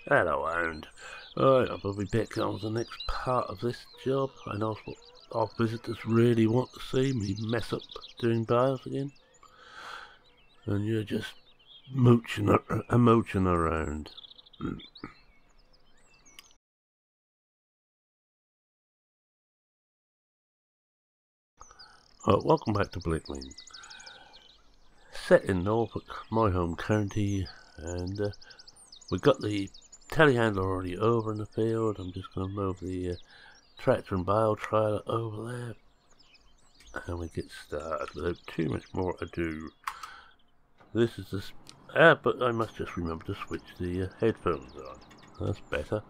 Hello, and right, I'll be back on the next part of this job. I know what our visitors really want to see me mess up doing bales again, and you're just mooching around. Welcome back to Blickling. Set in Norfolk, my home county, and we've got the telehandler already over in the field. I'm just going to move the tractor and bale trailer over there, and we get started without too much more ado. This is the but I must just remember to switch the headphones on. That's better.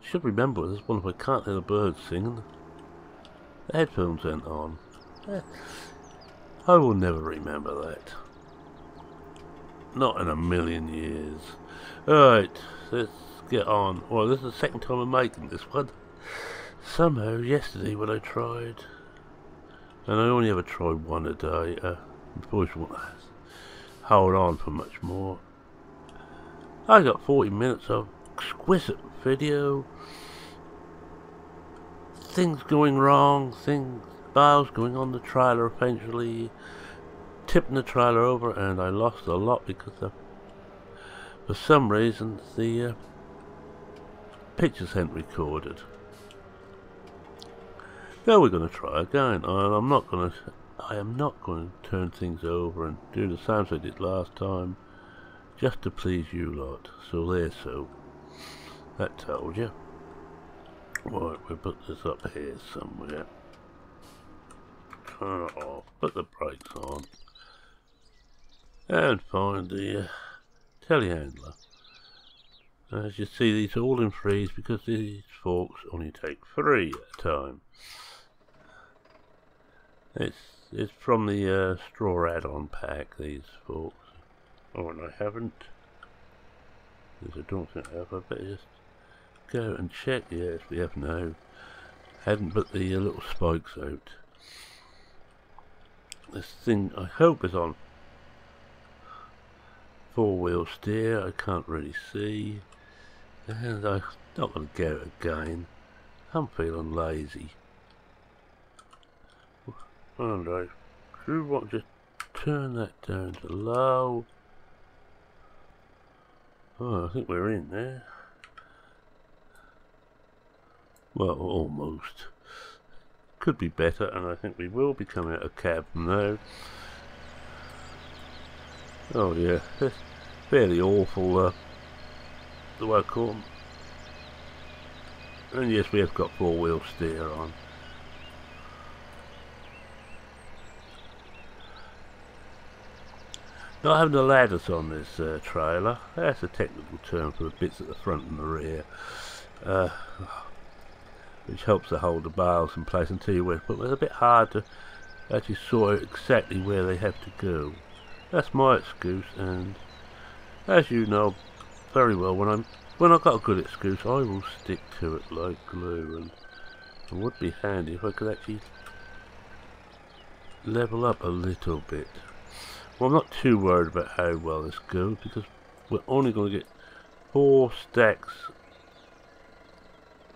Should remember this one if I can't hear the birds singing. The headphones aren't on. I will never remember that. Not in a million years. Alright, let's get on. Well, this is the second time I'm making this one. Somehow, yesterday when I tried, and I only ever try one a day, unfortunately won't hold on for much more. I got 40 minutes of exquisite video. Things going wrong, bales going on the trailer eventually, tipping the trailer over, and I lost a lot because for some reason the pictures hadn't recorded. Now we're going to try again, and I am not going to turn things over and do the same as I did last time, just to please you lot. So there, so that told you. Right, we'll put this up here somewhere. Turn it off, put the brakes on, and find the telehandler. As you see, these are all in threes because these forks only take 3 at a time. It's from the straw add-on pack, these forks. Oh, and I haven't. Because I don't think I have. I better just go and check. Yes, we have now. Hadn't put the little spikes out. This thing, I hope, is on 4-wheel steer. I can't really see. And I'm not going to go again. I'm feeling lazy. And I do want to just turn that down to low. Oh, I think we're in there. Well, almost. Could be better, and I think we will be coming out of cab now. Oh yeah, it's fairly awful the way I call them. And yes, we have got 4-wheel steer on. Not having the ladders on this trailer, that's a technical term for the bits at the front and the rear, which helps to hold the bales in place until you wet, but it's a bit hard to actually sort out exactly where they have to go. That's my excuse, and as you know very well, when I've got a good excuse, I will stick to it like glue, and it would be handy if I could actually level up a little bit. Well, I'm not too worried about how well this goes because we're only going to get 4 stacks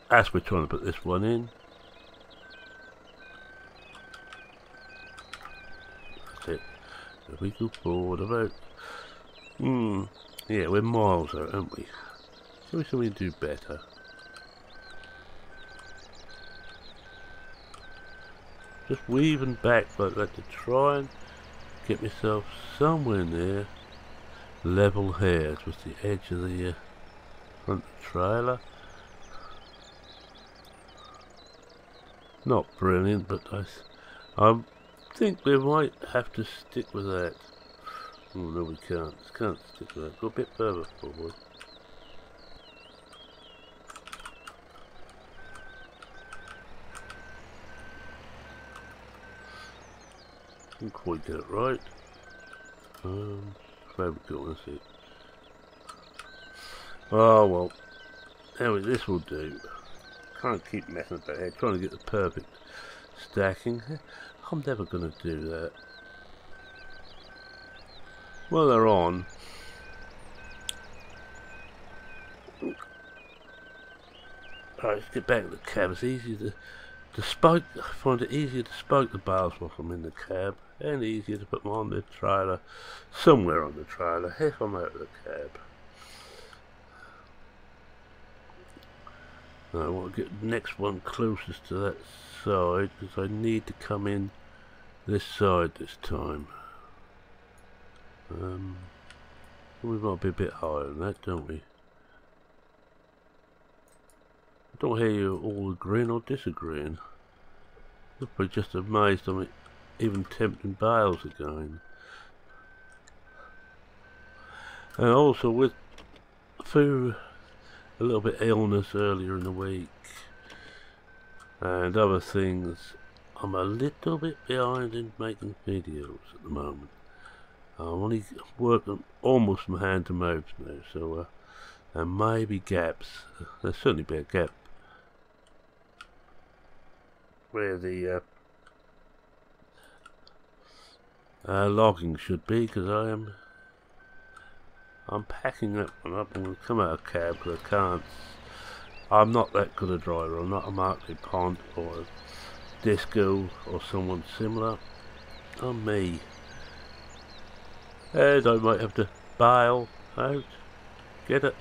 as we're trying to put this one in. That's it. If we go forward about, yeah, we're miles out, aren't we? So we do better. Just weaving back like that to try and get myself somewhere near level hairs with the edge of the front trailer. Not brilliant, but I think we might have to stick with that. Oh no, we can't. Can't stick with that. Go a bit further forward. Didn't quite get it right. Where we go, that's it. Oh well. Anyway, this will do. Can't keep messing about here, trying to get the perfect stacking. I'm never going to do that. Well, they're on. Right, let's get back to the cab. It's easier to spoke. I find it easier to spoke the bars whilst I'm in the cab, and easier to put them on the trailer, somewhere on the trailer, if I'm out of the cab. Now I want to get the next one closest to that side, because I need to come in this side this time. We might be a bit higher than that, don't we? I don't hear you all agreeing or disagreeing. You're probably just amazed I'm even tempting bales again. And also through a little bit illness earlier in the week and other things, I'm a little bit behind in making videos at the moment. I'm only working almost from hand to mouth now, so there may be gaps. There's certainly be a gap where the logging should be, because I'm packing that one up. I'm going to come out of cab because I can't. I'm not that good a driver. I'm not a Mark Pont or a Disco or someone similar. I'm me. And I might have to bail out. Get it?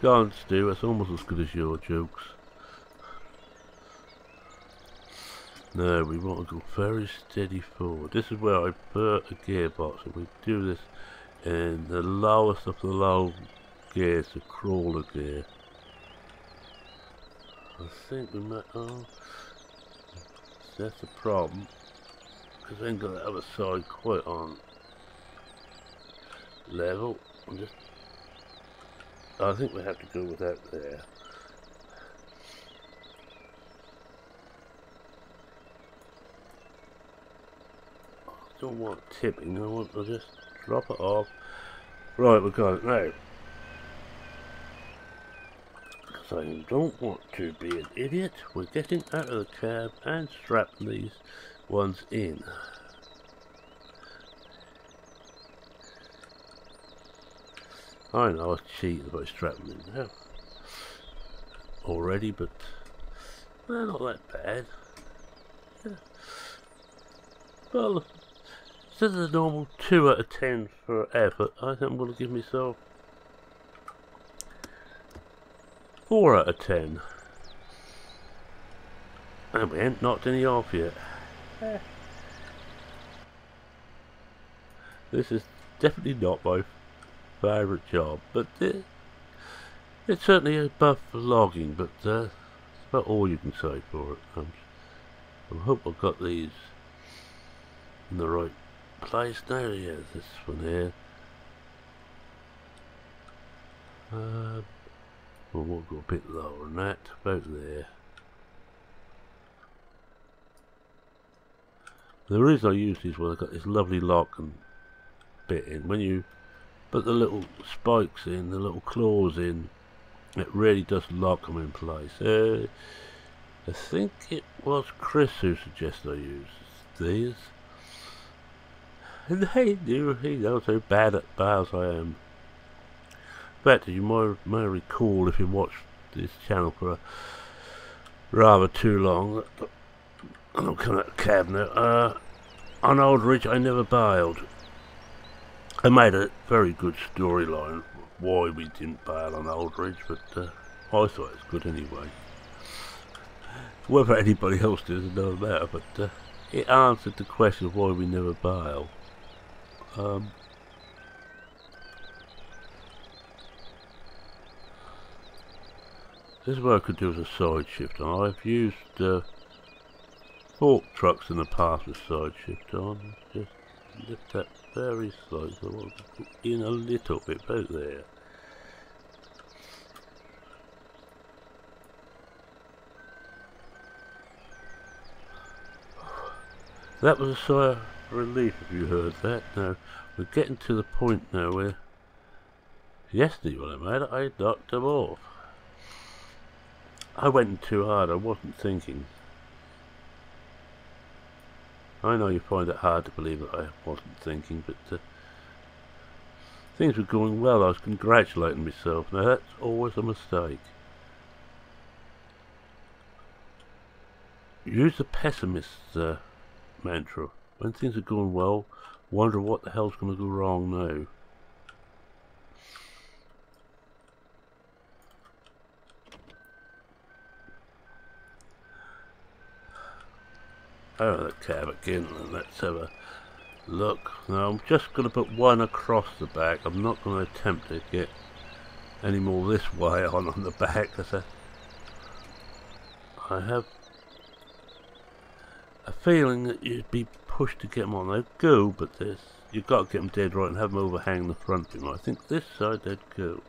Go on, Stu. That's almost as good as your jokes. No, we want to go very steady forward. This is where I put a gearbox, and we do this in the lowest of the low gears, the crawler gear. I think we might. Oh, that's the problem, because I ain't got the other side quite on level. I think we have to go with that there. I don't want tipping. I want to just drop it off. Right, we've got it now. Because I don't want to be an idiot. We're getting out of the cab and strapping these ones in. I know I was cheating by strapping them in now already, but they're not that bad. Yeah. Well, instead of the normal 2 out of 10 for effort, I think I'm going to give myself 4 out of 10. And we ain't knocked any off yet. This is definitely not my favourite job, but it's certainly above logging, but that's about all you can say for it. I hope I've got these in the right place now. Yeah, this one here. We'll go a bit lower than that, about there. The reason I use these ones, I've got this lovely lock and bit in. When you put the little spikes in, the little claws in, it really does lock them in place. I think it was Chris who suggested I use these. And he knows how bad at bales I am. In fact, you might recall, if you watched this channel for rather too long, I'm coming out of the cab now, on Old Ridge I never bailed. I made a very good storyline why we didn't bail on Old Ridge, but I thought it was good anyway. Whether anybody else did is another matter, but it answered the question of why we never bail. This is what I could do as a side shift on. I've used fork trucks in the past with side shift on. Just lift that very slightly. So I want to put in a little bit about there. That was a sigh of relief if you heard that. Now we're getting to the point now where yesterday when I made it, I knocked them off. I went too hard, I wasn't thinking. I know you find it hard to believe that I wasn't thinking, but Things were going well, I was congratulating myself. Now that's always a mistake. Use the pessimist's mantra. When things are going well, wonder what the hell's going to go wrong now. Oh, the cab again, and let's have a look. Now I'm just going to put one across the back. I'm not going to attempt to get any more this way on the back, because I have a feeling that you'd be pushed to get them on. They'd go, but you've got to get them dead right and have them overhang the front bit. I think this side they'd go.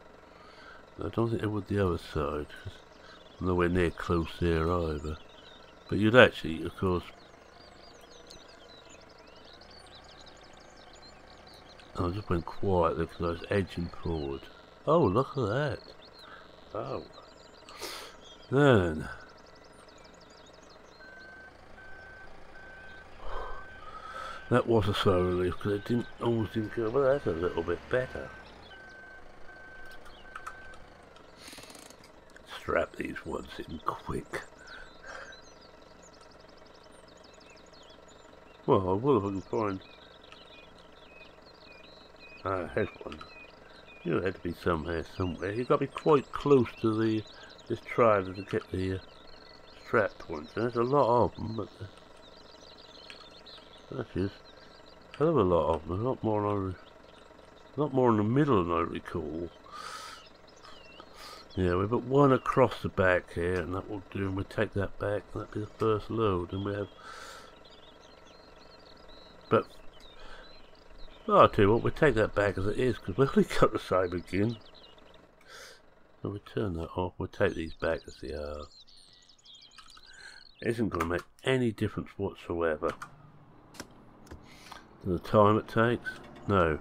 I don't think they would the other side, because I'm nowhere near close there either. But you'd actually, of course, I just went quietly because I was edging forward. Oh, look at that. Oh. Then. That was a slow relief because it almost didn't go, but that's a little bit better. Strap these ones in quick. Well, I will if I can find... Ah, here's one. You had to be somewhere. You've got to be quite close to this trailer to get the strapped ones. There's a lot of them, but that's just a hell of a lot of them. A lot more in the middle than I recall. Yeah, we put one across the back here, and that will do. And we take that back, and that'll be the first load. And we have, but. Well, I'll tell you what, we'll take that back as it is, because we've only got the same again. So we turn that off, we'll take these back as they are. It isn't going to make any difference whatsoever. The time it takes? No.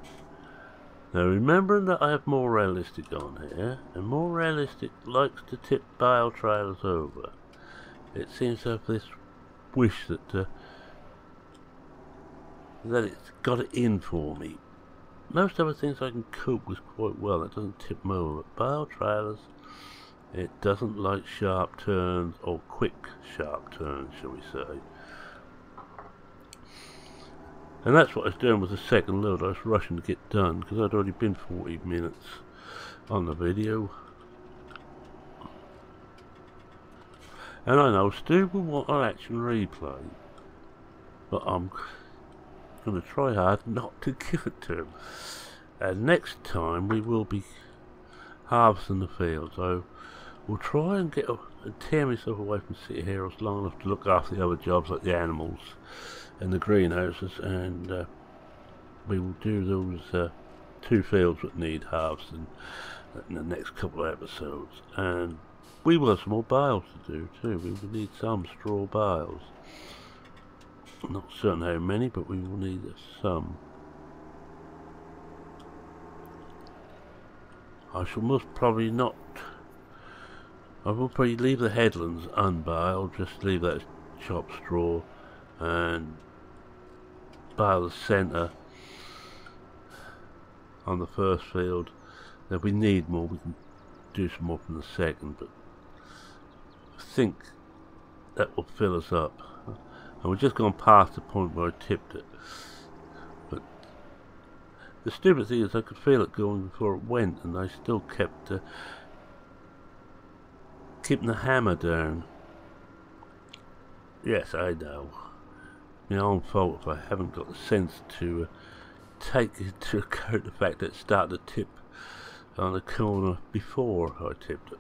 Now remembering that I have more realistic on here, and more realistic likes to tip bale trailers over. It seems to have this wish that it's got it in for me. Most other things I can cope with quite well. It doesn't tip them over. But bale trailers, it doesn't like sharp turns, or quick sharp turns, shall we say. And that's what I was doing with the second load. I was rushing to get done because I'd already been 40 minutes on the video. And I know Stu will want an action replay, but I'm going to try hard not to give it to him. And next time we will be harvesting the field, so we'll try and tear myself away from City Heroes long enough to look after the other jobs like the animals and the greenhouses, and we will do those 2 fields that need harvesting in the next couple of episodes. And we will have some more bales to do too. We will need some straw bales. Not certain how many, but we will need some. I shall most probably not. I will probably leave the headlands unbaled, just leave that as chopped straw, and bale the centre on the first field. If we need more, we can do some more from the second, but I think that will fill us up. And we're just gone past the point where I tipped it. But the stupid thing is I could feel it going before it went, and I still kept keeping the hammer down. Yes, I know. My own fault if I haven't got the sense to take into account the fact that it started to tip on the corner before I tipped it.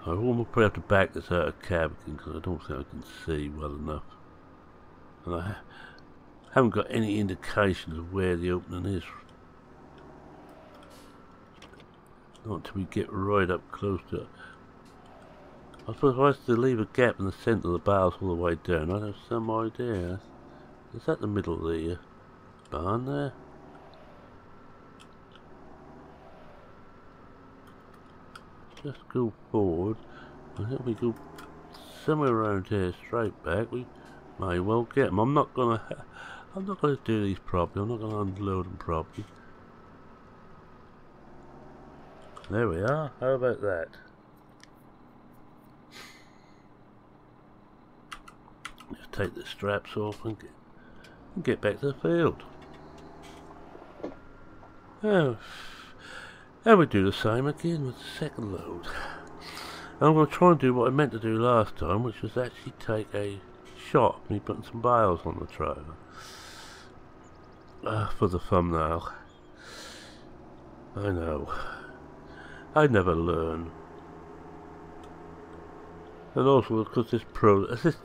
I will probably have to back this out of cab because I don't think I can see well enough. And I haven't got any indications of where the opening is. Not until we get right up close to it. I suppose if I was to leave a gap in the centre of the bales all the way down, I'd have some idea. Is that the middle of the barn there? Just go forward. I think we go somewhere around here, straight back. We May well get them. I'm not gonna do these properly. I'm not gonna unload them properly. There we are. How about that? Just take the straps off and get back to the field. Oh, and we do the same again with the second load. I'm going to try and do what I meant to do last time, which was actually take a shot of me putting some bales on the trailer for the thumbnail. I know, I never learn. And also because this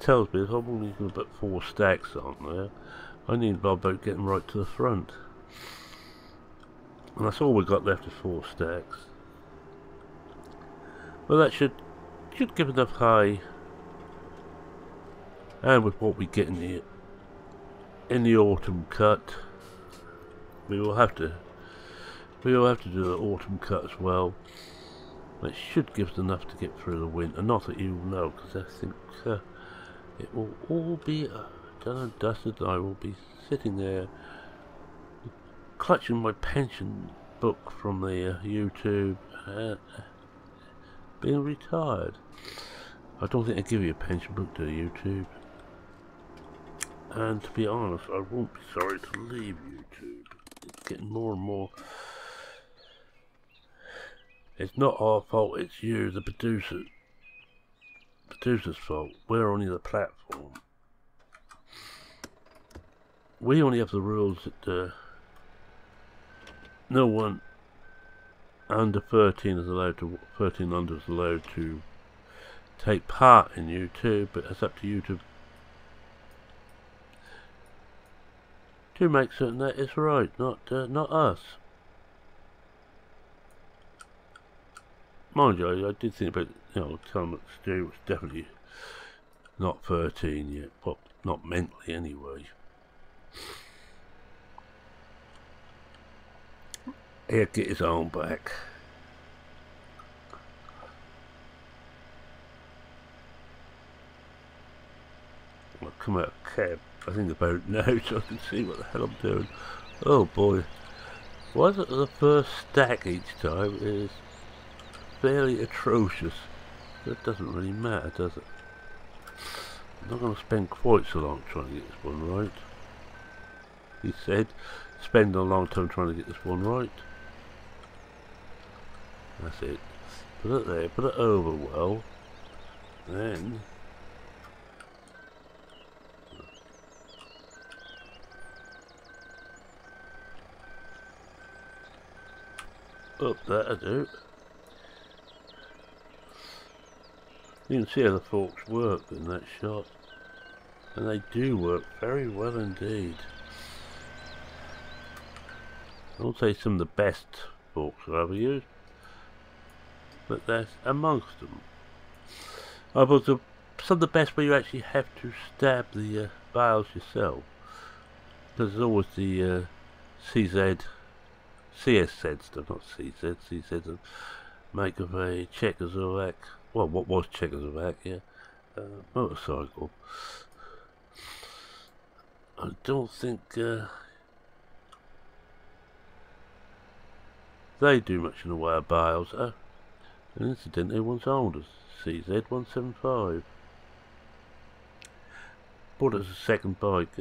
tells me if I'm only going to put 4 stacks on there, I need to about getting right to the front. And that's all we got left is 4 stacks. Well, that should give enough hay. And with what we get in the autumn cut, we will have to do the autumn cut as well. It should give us enough to get through the winter. Not that you know, because I think it will all be done and dusted. I will be sitting there clutching my pension book from the YouTube, being retired. I don't think they give you a pension book to YouTube. And to be honest, I won't be sorry to leave YouTube. It's getting more and more. It's not our fault, it's you, the producer's fault. We're only the platform. We only have the rules that no one under 13 is allowed to, 13 under is allowed to take part in YouTube, but it's up to you to make certain that it's right, not us. Mind you, I did think about, telling that Stu was definitely not 13 yet, well, not mentally anyway. He'll get his arm back. I'll come out of cab, I think about now, so I can see what the hell I'm doing. Oh boy. Why is it the first stack each time is fairly atrocious? That doesn't really matter, does it? I'm not going to spend quite so long trying to get this one right. He said, spend a long time trying to get this one right. That's it. Put it there, put it over well. Then up that'll do. You can see how the forks work in that shot. And they do work very well indeed. I won't say some of the best forks I've ever used, but that's amongst them. I suppose some of the best where you actually have to stab the bales yourself, because there's always the CSZ stuff, not CZ, CZ make of a Czechoslovak, well, what was Czechoslovakia, motorcycle. I don't think they do much in the way of bales. And incidentally, one's old as CZ175. Bought it as a second bike.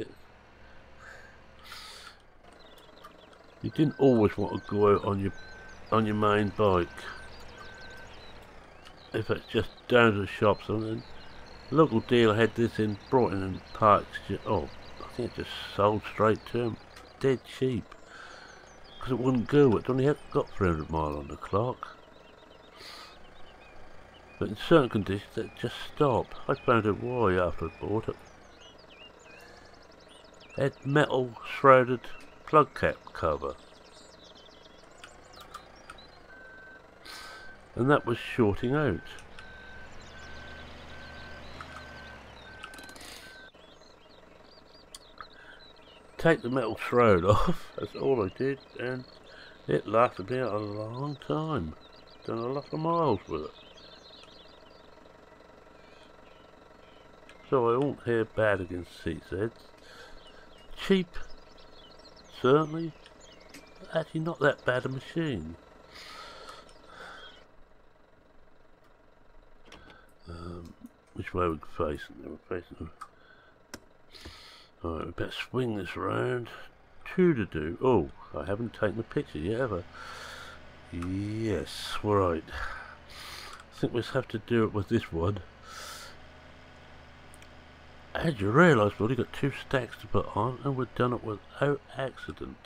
You didn't always want to go out on your main bike. If it's just down to the shops, and then the local dealer had this in, brought in and parked. Oh, I think it just sold straight to him, dead cheap, because it wouldn't go. It only got 300 miles on the clock. But in certain conditions, it just stopped. I found out why after I bought it. It had metal shrouded plug cap cover, and that was shorting out. Take the metal shroud off, that's all I did, and it lasted me a long time. Done a lot of miles with it. so I won't hear bad against CZs. Cheap, certainly, but actually not that bad a machine. Which way are we facing? We're facing them. Alright, we better swing this round. Two to do. Oh, I haven't taken a picture yet, have I? Yes, right. I think we'll have to do it with this one. As you realise, we've only got 2 stacks to put on, and we've done it without accident.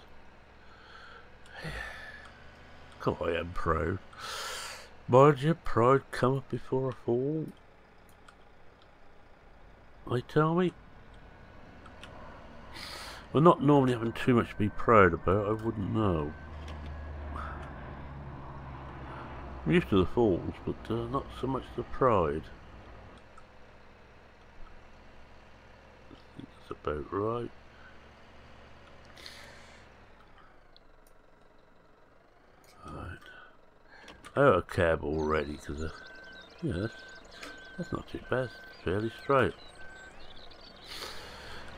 God, I am proud. Mind you, pride cometh before a fall. They tell me. Well, not normally having too much to be proud about, I wouldn't know. I'm used to the falls, but not so much the pride. I think that's about right. Right. I have a cab already, because yeah, that's not too bad. It's fairly straight.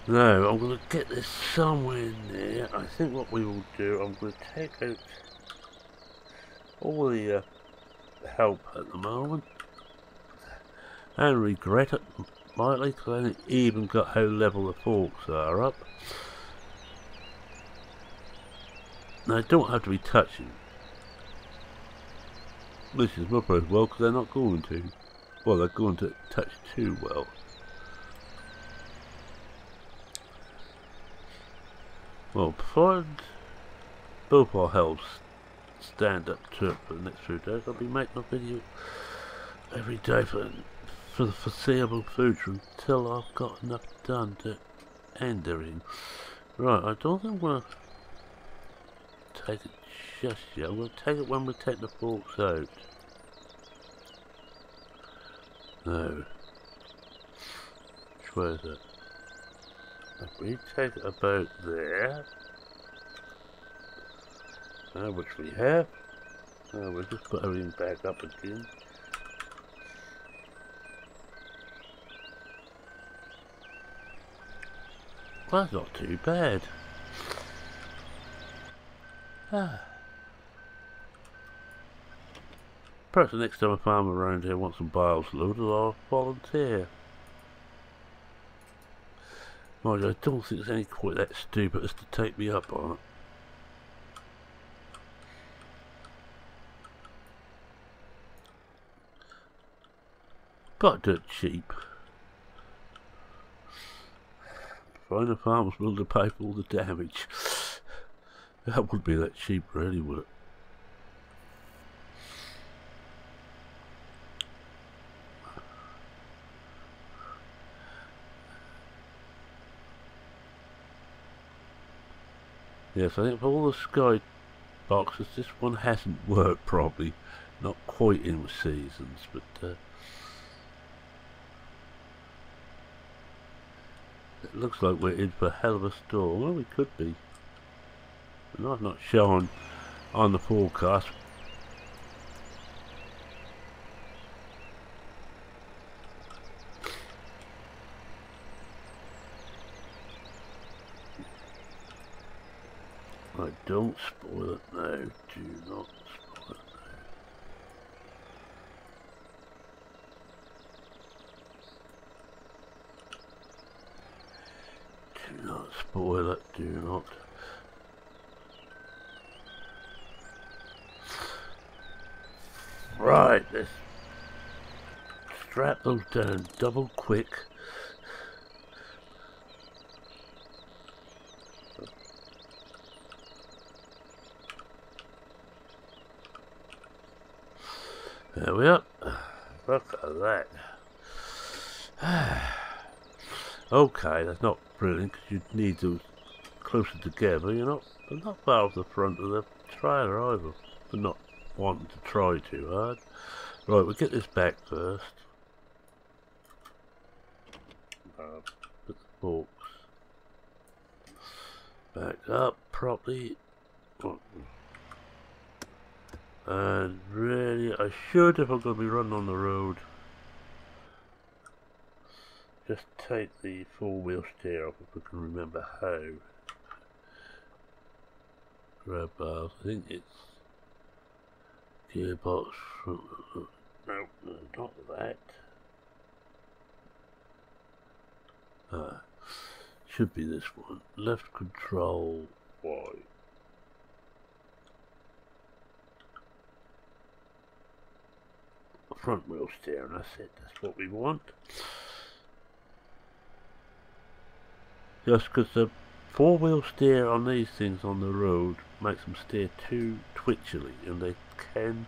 Now, I'm going to get this somewhere in there. I think what we will do, I'm going to take out all the help at the moment. And regret it, lightly, because I haven't even got how level the forks are up. Now, they don't have to be touching. This is my as well, because they're not going to. Well, they're going to touch too well. Well, provided both our helps stand up to it for the next few days, I'll be making a video every day for the foreseeable future until I've got enough done to end everything. Right, I don't think I'm going to take it just yet. I'm going to take it when we take the forks out. No. Which way is it? If we take it about there, which we have, we'll just put everything back up again. Well, that's not too bad. Perhaps the next time a farmer around here wants some bales loaded, I'll volunteer. Mind you, I don't think there's any quite that stupid as to take me up on it. Got to do it cheap. Find the farmers willing to pay for all the damage. That wouldn't be that cheap really, would it? Yes, I think for all the sky boxes, this one hasn't worked properly. Not quite in with seasons, but it looks like we're in for a hell of a storm. Well, we could be. But not shown on the forecast. Don't spoil it now. Do not spoil it now. Do not spoil it. Do not. Right, let's strap those down double quick. There we are. Look at that. Okay, that's not brilliant because you'd need those closer together. They're not far off the front of the trailer either. But not wanting to try too hard. Right, we'll get this back first. Put the forks back up properly. And really, I should, if I'm going to be running on the road, just take the four-wheel steer off if we can remember how. Grab bars, I think it's gearbox, no, not that. Should be this one. Left control Y. Front wheel steer, and that's it. That's what we want. Just because the four-wheel steer on these things on the road makes them steer too twitchily, and they can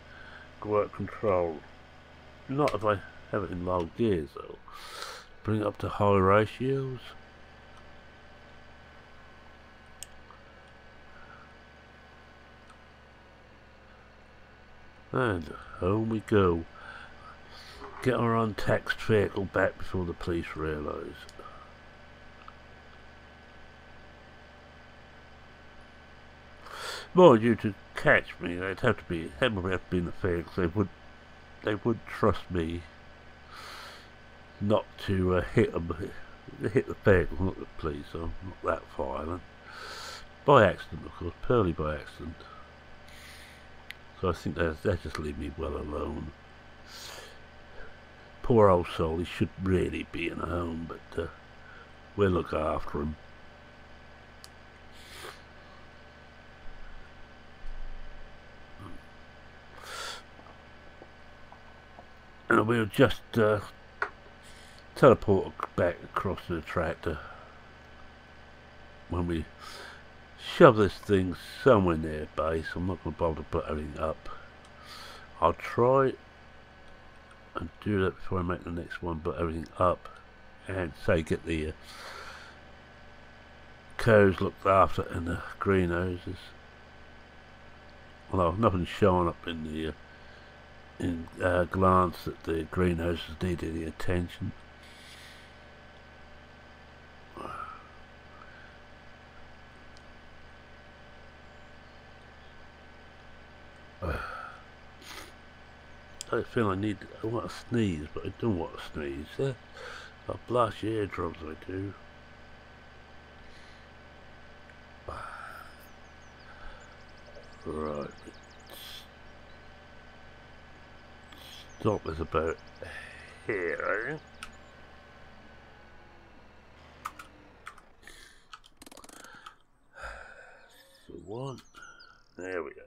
go out of control. Not if I have it in low gears though. Bring it up to high ratios. And home we go. Get our untaxed vehicle back before the police realise. Mind you, to catch me, they'd have to be in the field, because they would trust me not to hit the vehicle, not the police. So I'm not that violent. By accident, of course, purely by accident. So I think they just leave me well alone. Poor old soul, he should really be in a home, but we'll look after him. And we'll just teleport back across to the tractor when we shove this thing somewhere near base. I'm not going to bother to put everything up. I'll try and do that before I make the next one, put everything up and say get the cows looked after and the greenhouses. Although nothing's showing up in the glance that the greenhouses need any attention. I feel I want to sneeze, but I don't want to sneeze. I'll blast your eardrums, I do. Right. Stop is about here, I think. So one. There we go.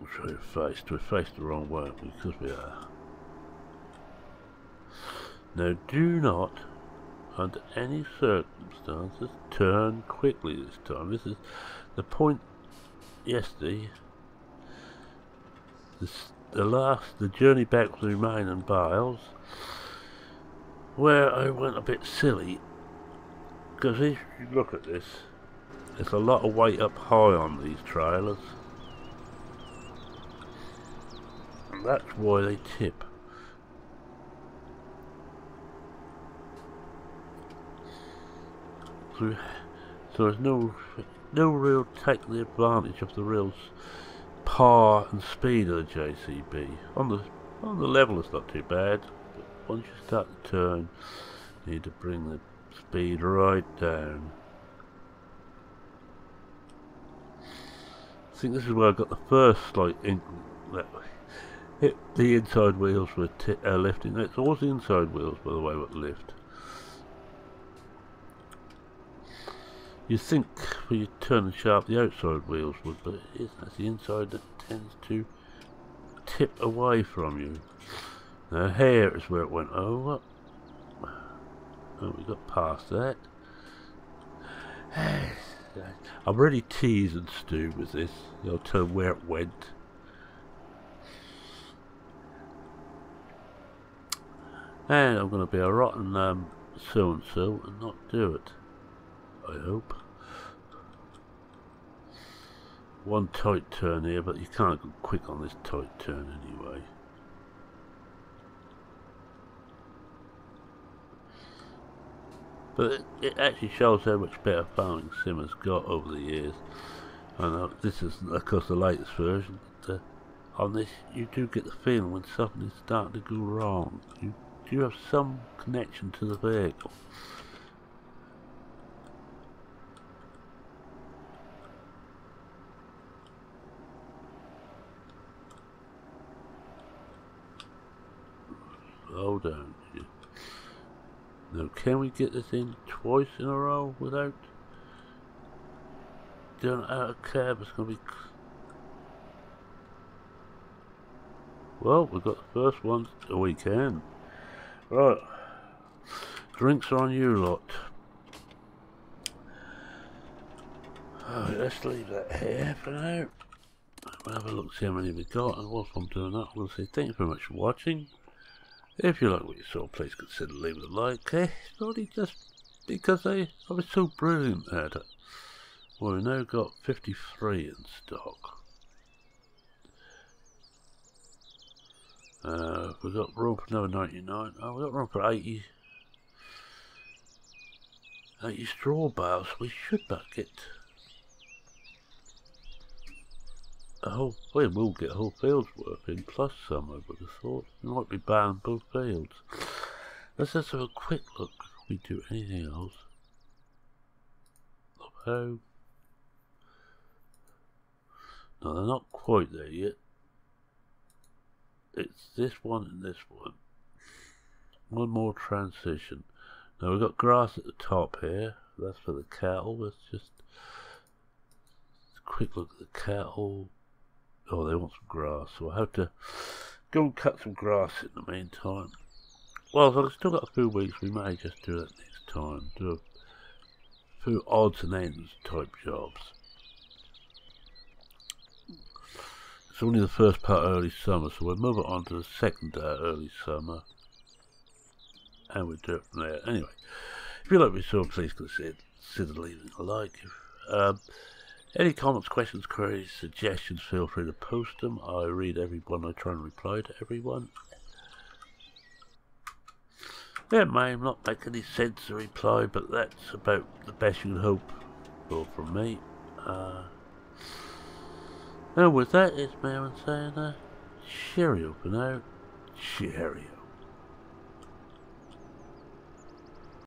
We'll show you faced. We're faced the wrong way because we are. Now do not, under any circumstances, turn quickly this time. This is the point yesterday. The journey back through Maine and Biles, where I went a bit silly, because if you look at this, there's a lot of weight up high on these trailers, and that's why they tip. So there's no real taking the advantage of the real power and speed of the JCB. On the level it's not too bad, but once you start to turn, you need to bring the speed right down. I think this is where I got the first slight inkling that hit the inside wheels were lifting. It's always the inside wheels, by the way, what lift. You think when you turn and sharp the outside wheels would, but it isn't. It's the inside that tends to tip away from you. Now here is where it went over. Oh, we got past that. I'm really teasing Stu with this. I'll tell him where it went. And I'm going to be a rotten so-and-so and not do it. I hope. One tight turn here, but you can't go quick on this tight turn anyway. But it actually shows how much better farming Sim has got over the years. I know this is, of course, the latest version. But, on this, you do get the feeling when something is starting to go wrong. You do have some connection to the vehicle. Hold on. Now, can we get this in twice in a row without doing it out of cab? It's going to be... Well, we've got the first one the weekend. Right. Drinks are on you lot. Alright, let's leave that here for now. We'll have a look, see how many we got, and whilst I'm doing that, I'm going to say thank you very much for watching. If you like what you saw, please consider leaving a like. It's probably just because I was so brilliant at it. Well, we've now got 53 in stock. We've got room for another 99. Oh, we've got room for 80 straw bales. We should but get a whole... We will get a whole field's worth in, plus some, I would have thought. We might be banned both fields. Let's just have a quick look before we do anything else. Oh. No, they're not quite there yet. It's this one and this one. One more transition. Now we've got grass at the top here. That's for the cattle. Let's just a quick look at the cattle. Oh, they want some grass, so I'll have to go and cut some grass in the meantime. Well, so I've still got a few weeks, we may just do that next time. Do a few odds and ends type jobs. It's only the first part of early summer, so we'll move it on to the second day of early summer. And we'll do it from there. Anyway, if you like what you saw, please consider leaving a like. Any comments, questions, queries, suggestions, feel free to post them. I read everyone, I try and reply to everyone. It may not make any sense to reply, but that's about the best you can hope for from me. And with that, it's Marin saying, cheerio for now. Cheerio.